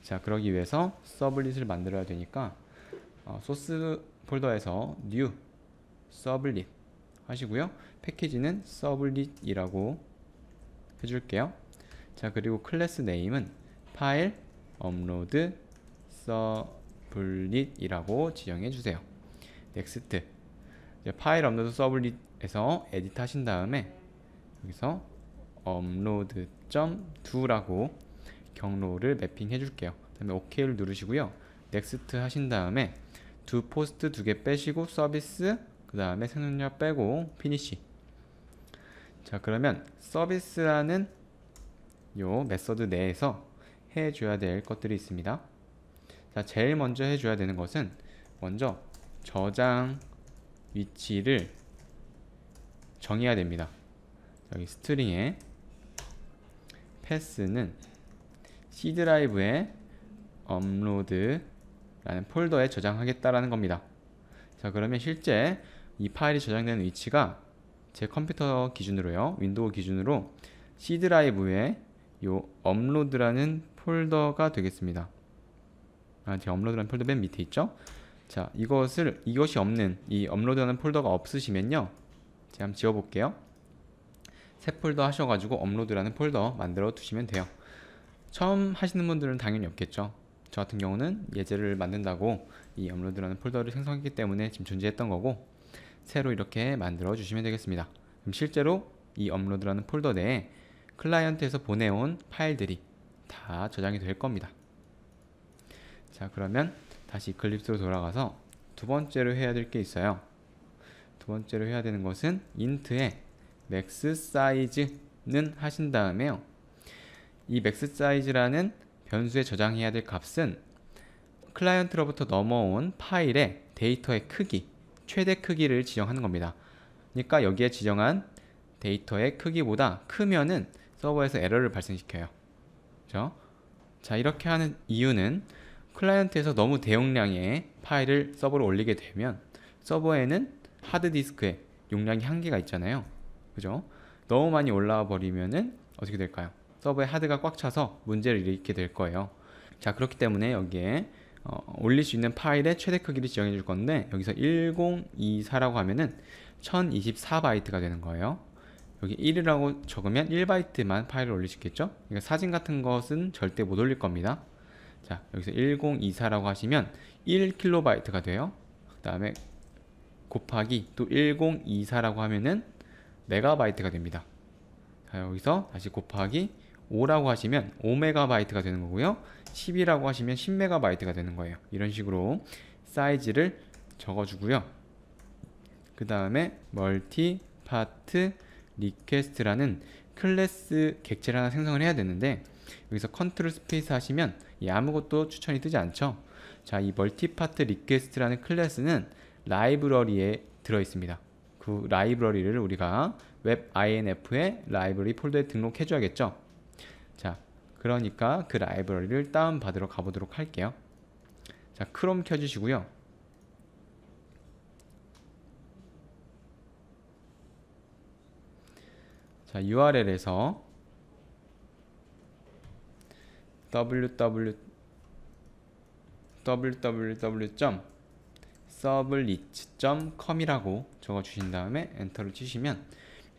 자, 그러기 위해서 서블릿을 만들어야 되니까 소스 폴더에서 new 서블릿 하시고요. 패키지는 서블릿이라고 해줄게요. 자, 그리고 클래스 네임은 파일 업로드 서블릿이라고 지정해 주세요. 넥스트. 파일 업로드 서블릿에서 에디트 하신 다음에 여기서 업로드.to라고 경로를 매핑해 줄게요. 그 다음에 OK를 누르시고요. 넥스트 하신 다음에 두 포스트 두 개 빼시고 서비스, 그 다음에 생성력 빼고 피니시. 자, 그러면 서비스라는 요 메서드 내에서 해줘야 될 것들이 있습니다. 자, 제일 먼저 해줘야 되는 것은 먼저 저장 위치를 정해야 됩니다. 여기 스트링에 패스는 C 드라이브에 업로드라는 폴더에 저장하겠다라는 겁니다. 자, 그러면 실제 이 파일이 저장되는 위치가 제 컴퓨터 기준으로요, 윈도우 기준으로 C 드라이브에 요 업로드라는 폴더가 되겠습니다. 제 업로드라는 폴더 맨 밑에 있죠? 자, 이것이 없는, 이 업로드라는 폴더가 없으시면요, 제가 한번 지워볼게요. 새 폴더 하셔가지고 업로드라는 폴더 만들어 두시면 돼요. 처음 하시는 분들은 당연히 없겠죠. 저 같은 경우는 예제를 만든다고 이 업로드라는 폴더를 생성했기 때문에 지금 존재했던 거고, 새로 이렇게 만들어 주시면 되겠습니다. 그럼 실제로 이 업로드라는 폴더 내에 클라이언트에서 보내온 파일들이 다 저장이 될 겁니다. 자, 그러면 다시 이클립스로 돌아가서 두 번째로 해야 될 게 있어요. 두 번째로 해야 되는 것은 int에 max size는 하신 다음에요, 이 max size라는 변수에 저장해야 될 값은 클라이언트로부터 넘어온 파일의 데이터의 크기, 최대 크기를 지정하는 겁니다. 그러니까 여기에 지정한 데이터의 크기보다 크면은 서버에서 에러를 발생시켜요. 그렇죠? 자, 이렇게 하는 이유는 클라이언트에서 너무 대용량의 파일을 서버로 올리게 되면 서버에는 하드디스크에 용량이 한계가 있잖아요. 그죠? 너무 많이 올라와 버리면은 어떻게 될까요? 서버에 하드가 꽉 차서 문제를 일으키게 될 거예요. 자, 그렇기 때문에 여기에 올릴 수 있는 파일의 최대 크기를 지정해 줄 건데, 여기서 1024라고 하면은 1024바이트가 되는 거예요. 여기 1이라고 적으면 1바이트만 파일을 올릴 수 있겠죠? 그러니까 사진 같은 것은 절대 못 올릴 겁니다. 자, 여기서 1024라고 하시면 1KB 돼요. 그 다음에 곱하기 또 1024라고 하면은 메가바이트가 됩니다. 자, 여기서 다시 곱하기 5라고 하시면 5메가바이트가 되는 거고요. 10이라고 하시면 10메가바이트가 되는 거예요. 이런 식으로 사이즈를 적어주고요. 그 다음에 멀티 파트 리퀘스트라는 클래스 객체를 하나 생성을 해야 되는데, 여기서 컨트롤 스페이스 하시면 아무것도 추천이 뜨지 않죠. 자, 이 멀티 파트 리퀘스트라는 클래스는 라이브러리에 들어 있습니다. 그 라이브러리를 우리가 웹 INF의 라이브러리 폴더에 등록해 줘야겠죠. 자, 그러니까 그 라이브러리를 다운 받으러 가보도록 할게요. 자, 크롬 켜주시고요. 자, URL에서 www.sublit.com이라고 적어주신 다음에 엔터를 치시면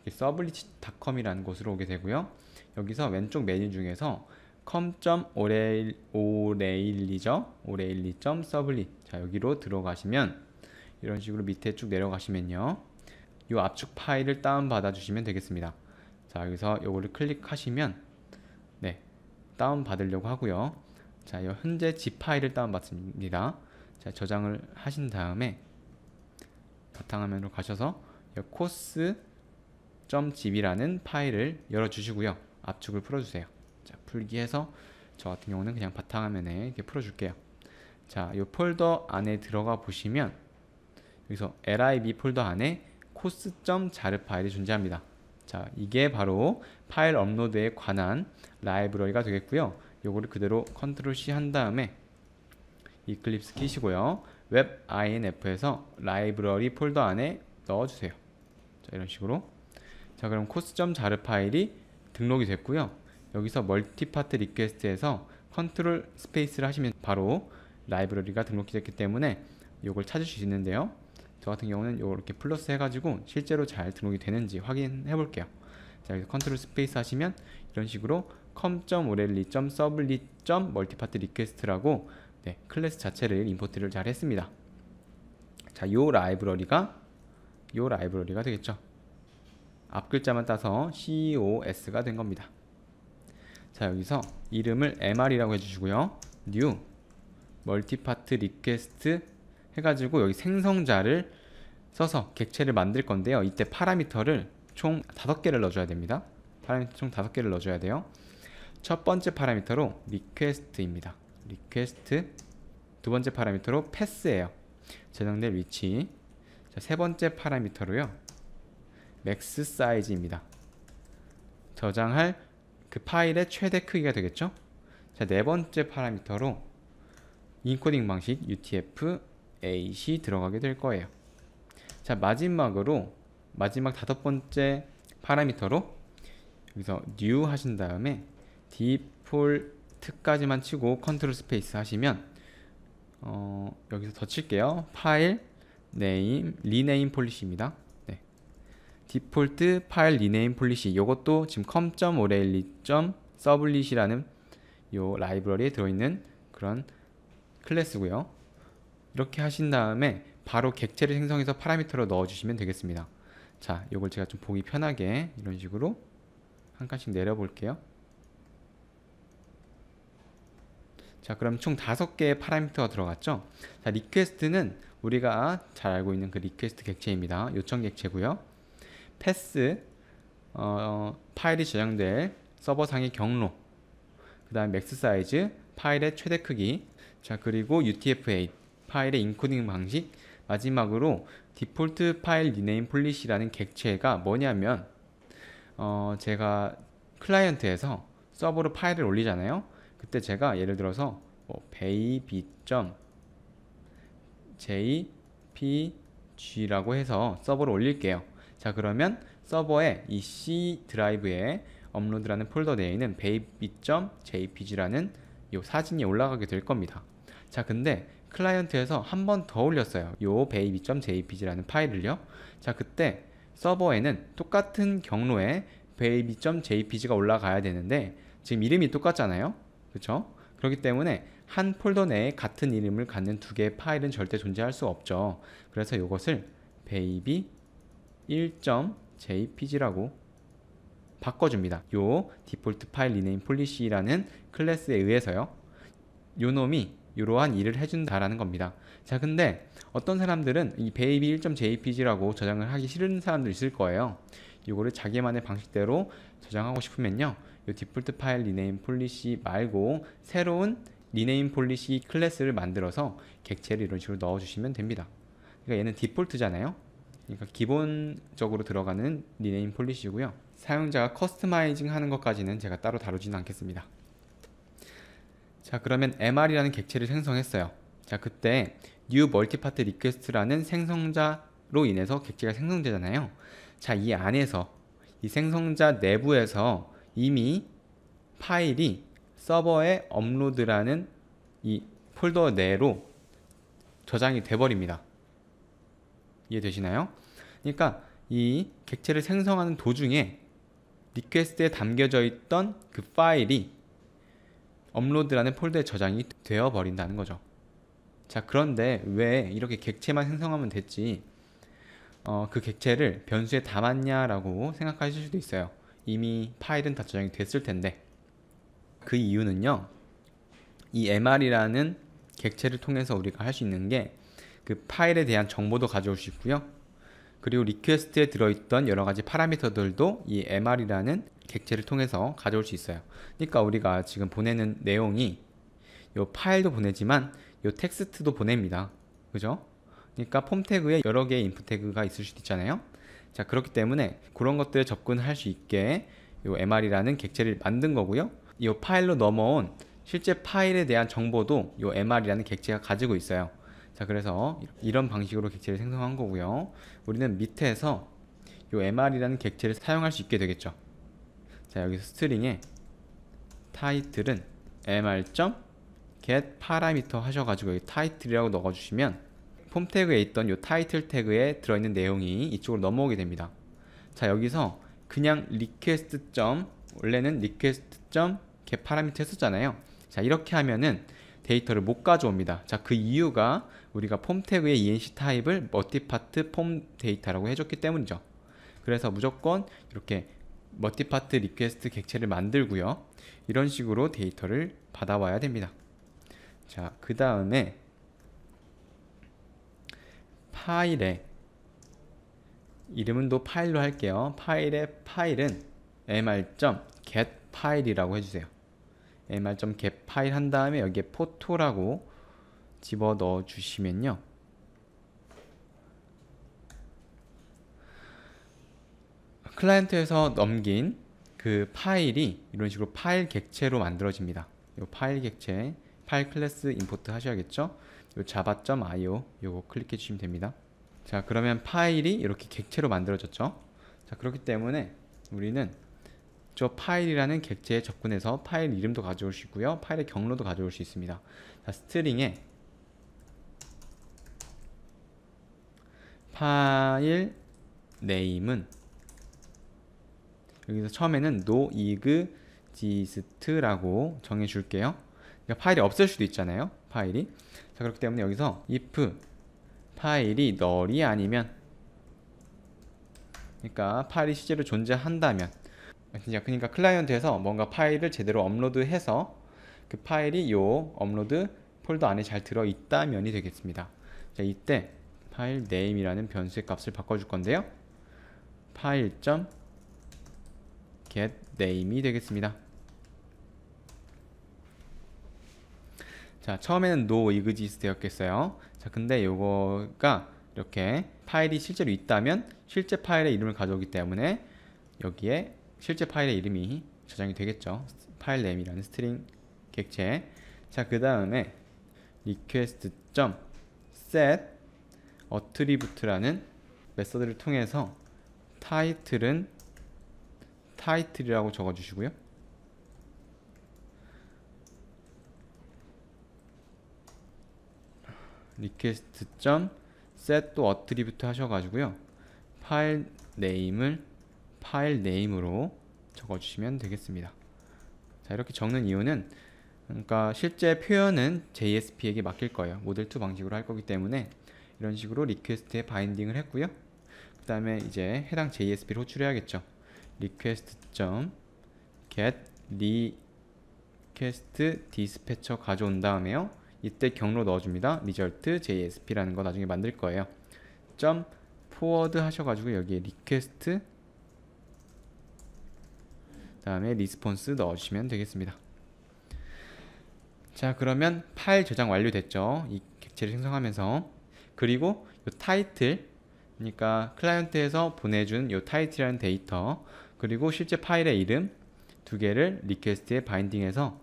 sublit.com이라는 곳으로 오게 되고요. 여기서 왼쪽 메뉴 중에서 com.o'reilly.sublit, 자, 여기로 들어가시면 이런 식으로 밑에 쭉 내려가시면요, 이 압축 파일을 다운받아 주시면 되겠습니다. 자, 여기서 요거를 클릭하시면 네, 다운 받으려고 하고요. 자, 요 현재 zip 파일을 다운 받습니다. 자, 저장을 하신 다음에 바탕화면으로 가셔서 course.zip이라는 파일을 열어 주시고요. 압축을 풀어 주세요. 자, 풀기해서 저 같은 경우는 그냥 바탕화면에 이렇게 풀어 줄게요. 자, 요 폴더 안에 들어가 보시면 여기서 lib 폴더 안에 course.jar 파일이 존재합니다. 자, 이게 바로 파일 업로드에 관한 라이브러리가 되겠고요. 요거를 그대로 컨트롤 C 한 다음에 이클립스 키시고요. 웹 INF에서 라이브러리 폴더 안에 넣어주세요. 자, 이런 식으로. 자, 그럼 course.jar 파일이 등록이 됐고요. 여기서 멀티파트 리퀘스트에서 컨트롤 스페이스를 하시면 바로 라이브러리가 등록이 됐기 때문에 이걸 찾을 수 있는데요. 저 같은 경우는 이렇게 플러스 해가지고 실제로 잘 등록이 되는지 확인해 볼게요. 자, 여기서 컨트롤 스페이스 하시면 이런 식으로 com.orelli.sublit.multipath-request라고 클래스 자체를 임포트를 잘 했습니다. 자, 요 라이브러리가 되겠죠. 앞 글자만 따서 COS가 된 겁니다. 자, 여기서 이름을 MR이라고 해주시고요. new multipath request 해가지고 여기 생성자를 써서 객체를 만들 건데요. 이때 파라미터를 총 5개를 넣어줘야 됩니다. 파라미터 총 5개를 넣어줘야 돼요. 첫 번째 파라미터로 request입니다. request. 두 번째 파라미터로 pass예요. 저장될 위치. 자, 세 번째 파라미터로요. max size입니다. 저장할 그 파일의 최대 크기가 되겠죠. 자, 네 번째 파라미터로 인코딩 방식 UTF-8이 들어가게 될 거예요. 자, 마지막으로 마지막 5번째 파라미터로 여기서 new 하신 다음에 디폴트까지만 치고 컨트롤 스페이스 하시면 여기서 더 칠게요. 파일 네임 리네임 폴리시입니다. 디폴트 파일 리네임 폴리시, 요것도 지금 com.orelli.sublet이라는 요 라이브러리에 들어있는 그런 클래스고요. 이렇게 하신 다음에 바로 객체를 생성해서 파라미터로 넣어주시면 되겠습니다. 자, 요걸 제가 좀 보기 편하게 이런 식으로 한 칸씩 내려볼게요. 자, 그럼 총 5개의 파라미터가 들어갔죠. 자, 리퀘스트는 우리가 잘 알고 있는 그 리퀘스트 객체입니다. 요청 객체고요. 패스, 파일이 저장될 서버상의 경로, 그 다음 맥스 사이즈, 파일의 최대 크기, 자, 그리고 UTF-8 파일의 인코딩 방식, 마지막으로 디폴트 파일 리네임 폴리시라는 객체가 뭐냐면 제가 클라이언트에서 서버로 파일을 올리잖아요. 그때 제가 예를 들어서 baby.jpg라고 해서 서버로 올릴게요. 자, 그러면 서버에 이 C 드라이브에 업로드라는 폴더 내에 있는 baby.jpg라는 요 사진이 올라가게 될 겁니다. 자, 근데 클라이언트에서 한 번 더 올렸어요. 요 baby.jpg라는 파일을요. 자, 그때 서버에는 똑같은 경로에 baby.jpg가 올라가야 되는데 지금 이름이 똑같잖아요. 그렇죠? 그렇기 때문에 한 폴더 내에 같은 이름을 갖는 두 개의 파일은 절대 존재할 수 없죠. 그래서 이것을 baby 1.jpg라고 바꿔줍니다. 요 디폴트 파일 리네임 폴리시라는 클래스에 의해서요. 요 놈이 이러한 일을 해준다라는 겁니다. 자, 근데 어떤 사람들은 이 baby 1.jpg라고 저장을 하기 싫은 사람도 있을 거예요. 이거를 자기만의 방식대로 저장하고 싶으면요, 요 디폴트 파일 리네임 폴리시 말고 새로운 리네임 폴리시 클래스를 만들어서 객체를 이런 식으로 넣어주시면 됩니다. 그러니까 얘는 디폴트잖아요. 그러니까 기본적으로 들어가는 리네임 폴리시고요. 사용자가 커스터마이징 하는 것까지는 제가 따로 다루지는 않겠습니다. 자, 그러면 MR이라는 객체를 생성했어요. 자, 그때 new multipath request라는 생성자로 인해서 객체가 생성되잖아요. 자, 이 안에서 이 생성자 내부에서 이미 파일이 서버에 업로드라는 이 폴더 내로 저장이 돼버립니다. 이해되시나요? 그러니까 이 객체를 생성하는 도중에 리퀘스트에 담겨져 있던 그 파일이 업로드라는 폴더에 저장이 되어 버린다는 거죠. 자, 그런데 왜 이렇게 객체만 생성하면 됐지 그 객체를 변수에 담았냐라고 생각하실 수도 있어요. 이미 파일은 다 저장이 됐을 텐데, 그 이유는요, 이 MR이라는 객체를 통해서 우리가 할 수 있는 게 그 파일에 대한 정보도 가져올 수 있고요, 그리고 리퀘스트에 들어있던 여러가지 파라미터들도 이 MR이라는 객체를 통해서 가져올 수 있어요. 그러니까 우리가 지금 보내는 내용이 요 파일도 보내지만 요 텍스트도 보냅니다. 그죠? 그러니까 폼 태그에 여러 개의 인풋 태그가 있을 수도 있잖아요. 자, 그렇기 때문에 그런 것들에 접근할 수 있게 요 MR이라는 객체를 만든 거고요. 이 파일로 넘어온 실제 파일에 대한 정보도 요 MR이라는 객체가 가지고 있어요. 자, 그래서 이런 방식으로 객체를 생성한 거고요. 우리는 밑에서 요 MR이라는 객체를 사용할 수 있게 되겠죠. 자, 여기서 스트링의 타이틀은 mr.get 파라미터 하셔가지고 여기 타이틀이라고 넣어주시면 폼 태그에 있던 요 타이틀 태그에 들어있는 내용이 이쪽으로 넘어오게 됩니다. 자, 여기서 그냥 원래는 request.get 파라미터 했었잖아요. 자, 이렇게 하면은 데이터를 못 가져옵니다. 자, 그 이유가 우리가 폼 태그의 enc 타입을 멀티파트 폼 데이터라고 해줬기 때문이죠. 그래서 무조건 이렇게 멀티파트 리퀘스트 객체를 만들고요. 이런 식으로 데이터를 받아와야 됩니다. 자, 그 다음에 파일의 이름은 또 파일로 할게요. 파일의 파일은 mr.get 파일이라고 해주세요. mr.get 파일 한 다음에 여기에 포토라고 집어 넣어 주시면요. 클라이언트에서 넘긴 그 파일이 이런 식으로 파일 객체로 만들어집니다. 이 파일 객체, 파일 클래스 임포트 하셔야겠죠? 요 java.io 요거 클릭해 주시면 됩니다. 자, 그러면 파일이 이렇게 객체로 만들어졌죠. 자, 그렇기 때문에 우리는 저 파일이라는 객체에 접근해서 파일 이름도 가져올 수 있고요, 파일의 경로도 가져올 수 있습니다. 자, 스트링에 파일 네임은 여기서 처음에는 noexist라고 정해 줄게요. 그러니까 파일이 없을 수도 있잖아요, 파일이. 자, 그렇기 때문에 여기서 if 파일이 null이 아니면, 그러니까 파일이 실제로 존재한다면, 그러니까 클라이언트에서 뭔가 파일을 제대로 업로드해서 그 파일이 요 업로드 폴더 안에 잘 들어있다면이 되겠습니다. 자, 이때 파일 name이라는 변수의 값을 바꿔줄 건데요, 파일.get name이 되겠습니다. 자, 처음에는 noexist 되었겠어요. 자, 근데 요거가 이렇게 파일이 실제로 있다면 실제 파일의 이름을 가져오기 때문에 여기에 실제 파일의 이름이 저장이 되겠죠. 파일 name이라는 스트링 객체. 자, 그 다음에 request.set attribute라는 메서드를 통해서 타이틀은 타이틀이라고 적어주시고요. request.set 또 attribute 하셔가지고요, 파일 네임을 파일 네임으로 적어주시면 되겠습니다. 자, 이렇게 적는 이유는, 그러니까 실제 표현은 JSP에게 맡길 거예요. 모델2 방식으로 할 거기 때문에 이런 식으로 리퀘스트에 바인딩을 했고요. 그 다음에 이제 해당 JSP를 호출해야겠죠. request.get request dispatcher 가져온 다음에요, 이때 경로 넣어줍니다. result JSP라는 거 나중에 만들 거예요. forward 하셔가지고 여기에 request 다음에 response 넣어주시면 되겠습니다. 자, 그러면 파일 저장 완료됐죠. 이 객체를 생성하면서. 그리고 이 타이틀, 그러니까 클라이언트에서 보내준 이 타이틀이라는 데이터, 그리고 실제 파일의 이름 두 개를 리퀘스트에 바인딩해서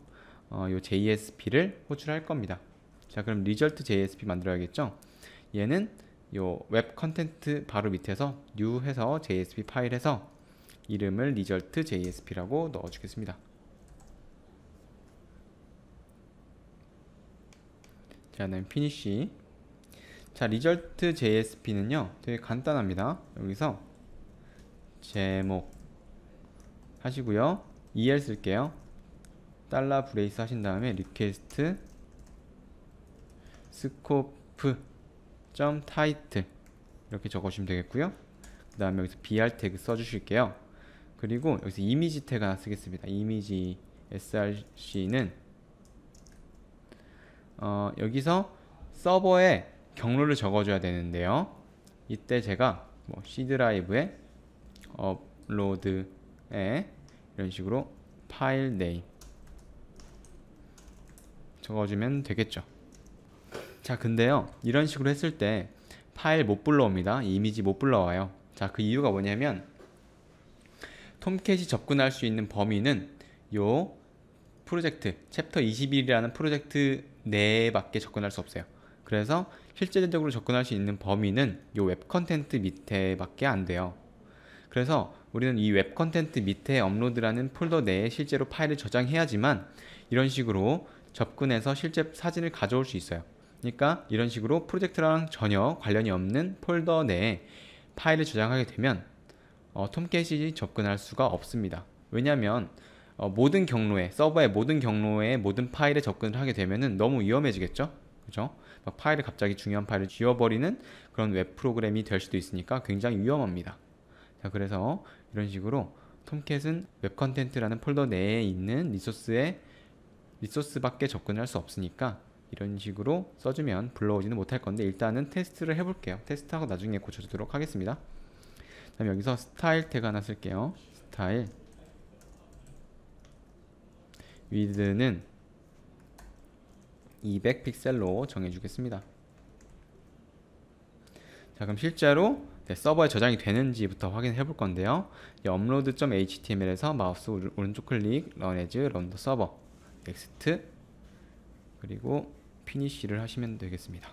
이 JSP를 호출할 겁니다. 자, 그럼 result JSP 만들어야겠죠. 얘는 요 웹 컨텐트 바로 밑에서 new 해서 JSP 파일 해서 이름을 result JSP라고 넣어주겠습니다. 자, 그다음 finish. 자, result JSP는요 되게 간단합니다. 여기서 제목 하시고요, EL 쓸게요. 달러 브레이스 하신 다음에 request scope title 이렇게 적어주시면 되겠고요. 그 다음에 여기서 br 태그 써주실게요. 그리고 여기서 이미지 태그 하나 쓰겠습니다. 이미지 src는 여기서 서버에 경로를 적어줘야 되는데요, 이때 제가 C 드라이브에 업로드에 이런 식으로 파일 네임 적어주면 되겠죠. 자, 근데요 이런 식으로 했을 때 파일 못 불러옵니다. 이미지 못 불러와요. 자, 그 이유가 뭐냐면 톰캣이 접근할 수 있는 범위는 요 프로젝트 챕터 21이라는 프로젝트 내밖에 접근할 수 없어요. 그래서 실제적으로 접근할 수 있는 범위는 요 웹 컨텐트 밑에밖에 안 돼요. 그래서 우리는 이 웹 컨텐트 밑에 업로드라는 폴더 내에 실제로 파일을 저장해야지만 이런 식으로 접근해서 실제 사진을 가져올 수 있어요. 그러니까 이런 식으로 프로젝트랑 전혀 관련이 없는 폴더 내에 파일을 저장하게 되면 톰캣이 접근할 수가 없습니다. 왜냐하면 모든 경로에, 서버의 모든 경로에 모든 파일에 접근을 하게 되면은 너무 위험해지겠죠? 그죠? 막 파일을 갑자기 중요한 파일을 지워버리는 그런 웹 프로그램이 될 수도 있으니까 굉장히 위험합니다. 자, 그래서 이런 식으로 톰캣은 웹 컨텐트라는 폴더 내에 있는 리소스밖에 접근할 수 없으니까 이런 식으로 써주면 불러오지는 못할 건데, 일단은 테스트를 해볼게요. 테스트하고 나중에 고쳐주도록 하겠습니다. 다음 여기서 스타일 태그 하나 쓸게요. 스타일 위드는 200 픽셀로 정해주겠습니다. 자, 그럼 실제로 서버에 저장이 되는지부터 확인해 볼 건데요. upload.html에서 마우스 오른쪽 클릭, run as run the server, next, 그리고 finish를 하시면 되겠습니다.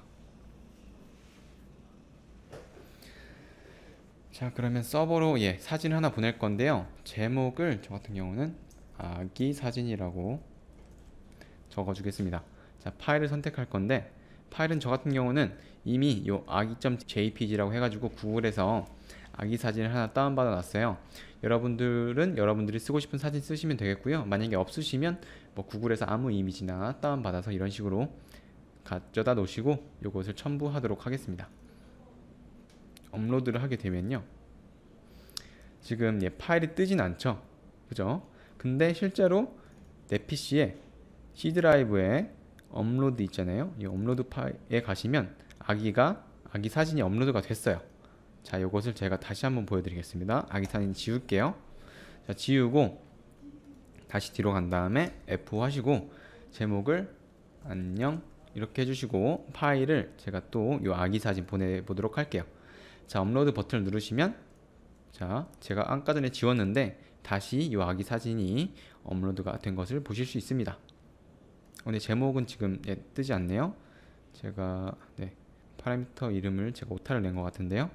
자, 그러면 서버로 사진을 하나 보낼 건데요. 제목을 저 같은 경우는 아기 사진이라고 적어주겠습니다. 자, 파일을 선택할 건데, 파일은 저 같은 경우는 이미 요 아기.jpg라고 해가지고 구글에서 아기 사진을 하나 다운받아 놨어요. 여러분들은 여러분들이 쓰고 싶은 사진 쓰시면 되겠고요. 만약에 없으시면 뭐 구글에서 아무 이미지나 다운받아서 이런 식으로 가져다 놓으시고 요것을 첨부하도록 하겠습니다. 업로드를 하게 되면요, 지금 파일이 뜨진 않죠, 그죠? 근데 실제로 내 PC에 C 드라이브에 업로드 있잖아요. 이 업로드 파일에 가시면 아기 사진이 업로드가 됐어요. 자, 요것을 제가 다시 한번 보여드리겠습니다. 아기 사진 지울게요. 자, 지우고 다시 뒤로 간 다음에 F5 하시고 제목을 안녕 이렇게 해주시고 파일을 제가 또 요 아기 사진 보내보도록 할게요. 자, 업로드 버튼을 누르시면, 자, 제가 아까 전에 지웠는데 다시 요 아기 사진이 업로드가 된 것을 보실 수 있습니다. 근데 제목은 지금 뜨지 않네요. 제가 파라미터 이름을 제가 오타를 낸 것 같은데요.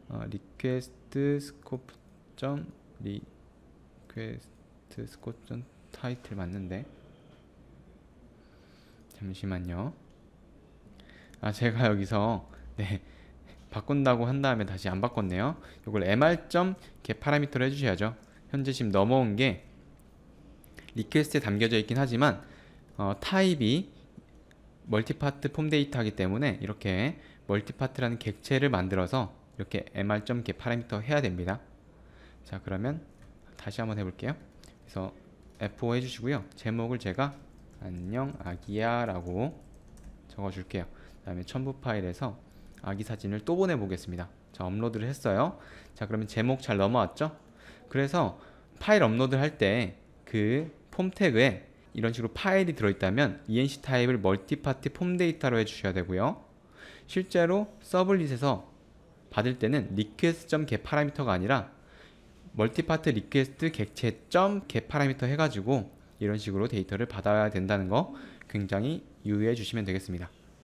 request scope title 맞는데, 잠시만요. 제가 여기서 바꾼다고 한 다음에 다시 안 바꿨네요. 이걸 mr.get 파라미터로 해주셔야죠. 현재 지금 넘어온 게 리퀘스트에 담겨져 있긴 하지만 타입이 멀티파트 폼 데이터 하기 때문에 이렇게 멀티파트라는 객체를 만들어서 이렇게 mr.get 파라미터 해야 됩니다. 자, 그러면 다시 한번 해볼게요. 그래서 F5 해주시고요. 제목을 제가 안녕 아기야 라고 적어줄게요. 그 다음에 첨부 파일에서 아기 사진을 또 보내보겠습니다. 자, 업로드를 했어요. 자, 그러면 제목 잘 넘어왔죠? 그래서 파일 업로드 할 때 그 폼 태그에 이런 식으로 파일이 들어있다면 enc 타입을 멀티파트 폼 데이터로 해주셔야 되고요. 실제로 서블릿에서 받을 때는 request.get 파라미터가 아니라 멀티파트 리퀘스트 객체.get 파라미터 해가지고 이런 식으로 데이터를 받아야 된다는 거 굉장히 유의해 주시면 되겠습니다.